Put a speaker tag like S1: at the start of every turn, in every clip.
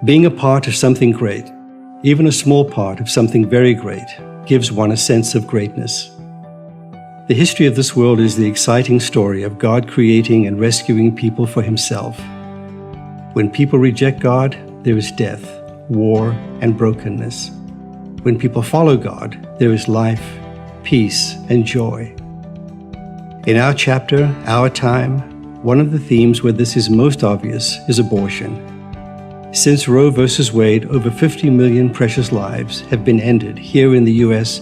S1: Being a part of something great, even a small part of something very great, gives one a sense of greatness. The history of this world is the exciting story of God creating and rescuing people for Himself. When people reject God, there is death, war, and brokenness. When people follow God, there is life, peace, and joy. In our chapter, Our Time, one of the themes where this is most obvious is abortion. Since Roe v. Wade, over 50 million precious lives have been ended here in the U.S.,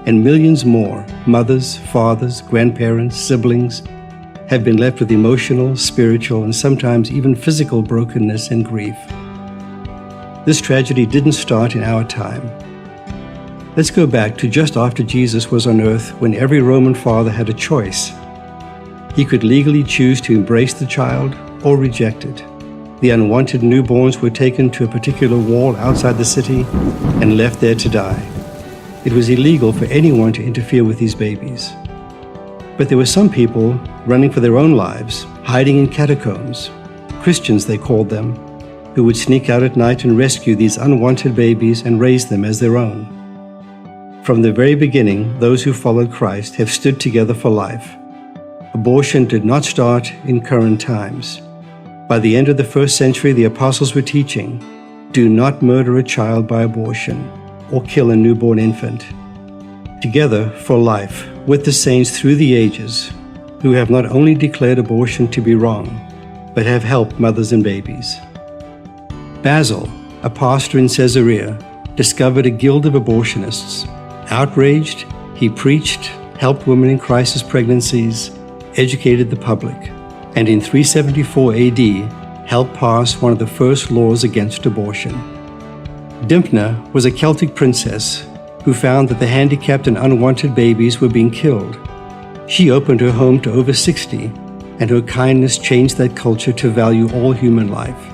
S1: and millions more, mothers, fathers, grandparents, siblings, have been left with emotional, spiritual, and sometimes even physical brokenness and grief. This tragedy didn't start in our time. Let's go back to just after Jesus was on earth, when every Roman father had a choice. He could legally choose to embrace the child or reject it. The unwanted newborns were taken to a particular wall outside the city and left there to die. It was illegal for anyone to interfere with these babies. But there were some people running for their own lives, hiding in catacombs, Christians they called them, who would sneak out at night and rescue these unwanted babies and raise them as their own. From the very beginning, those who followed Christ have stood together for life. Abortion did not start in current times. By the end of the first century, the apostles were teaching, do not murder a child by abortion or kill a newborn infant. Together for life with the saints through the ages, who have not only declared abortion to be wrong, but have helped mothers and babies. Basil, a pastor in Caesarea, discovered a guild of abortionists. Outraged, he preached, helped women in crisis pregnancies, educated the public, and in 374 AD helped pass one of the first laws against abortion. Dymphna was a Celtic princess who found that the handicapped and unwanted babies were being killed. She opened her home to over 60, and her kindness changed that culture to value all human life.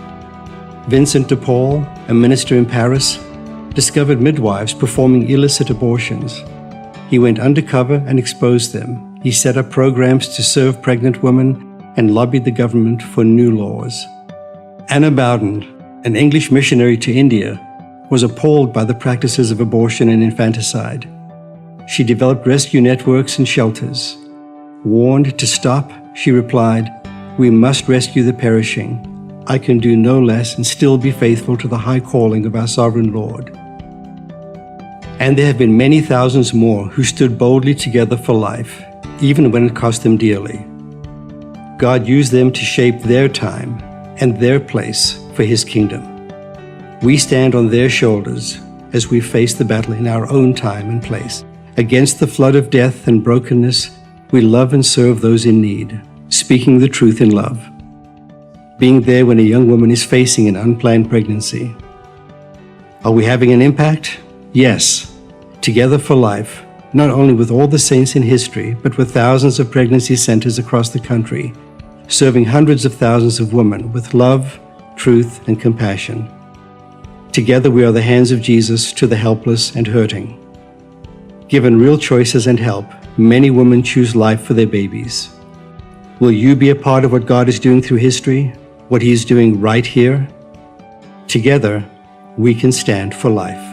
S1: Vincent de Paul, a minister in Paris, discovered midwives performing illicit abortions. He went undercover and exposed them. He set up programs to serve pregnant women and lobbied the government for new laws. Anna Bowden, an English missionary to India, was appalled by the practices of abortion and infanticide. She developed rescue networks and shelters. Warned to stop, she replied, "We must rescue the perishing. I can do no less and still be faithful to the high calling of our sovereign Lord." And there have been many thousands more who stood boldly together for life, even when it cost them dearly. God used them to shape their time and their place for His kingdom. We stand on their shoulders as we face the battle in our own time and place. Against the flood of death and brokenness, we love and serve those in need, speaking the truth in love. Being there when a young woman is facing an unplanned pregnancy. Are we having an impact? Yes. Together for life, not only with all the saints in history, but with thousands of pregnancy centers across the country, serving hundreds of thousands of women with love, truth, and compassion. Together we are the hands of Jesus to the helpless and hurting. Given real choices and help, many women choose life for their babies. Will you be a part of what God is doing through history, what He is doing right here? Together, we can stand for life.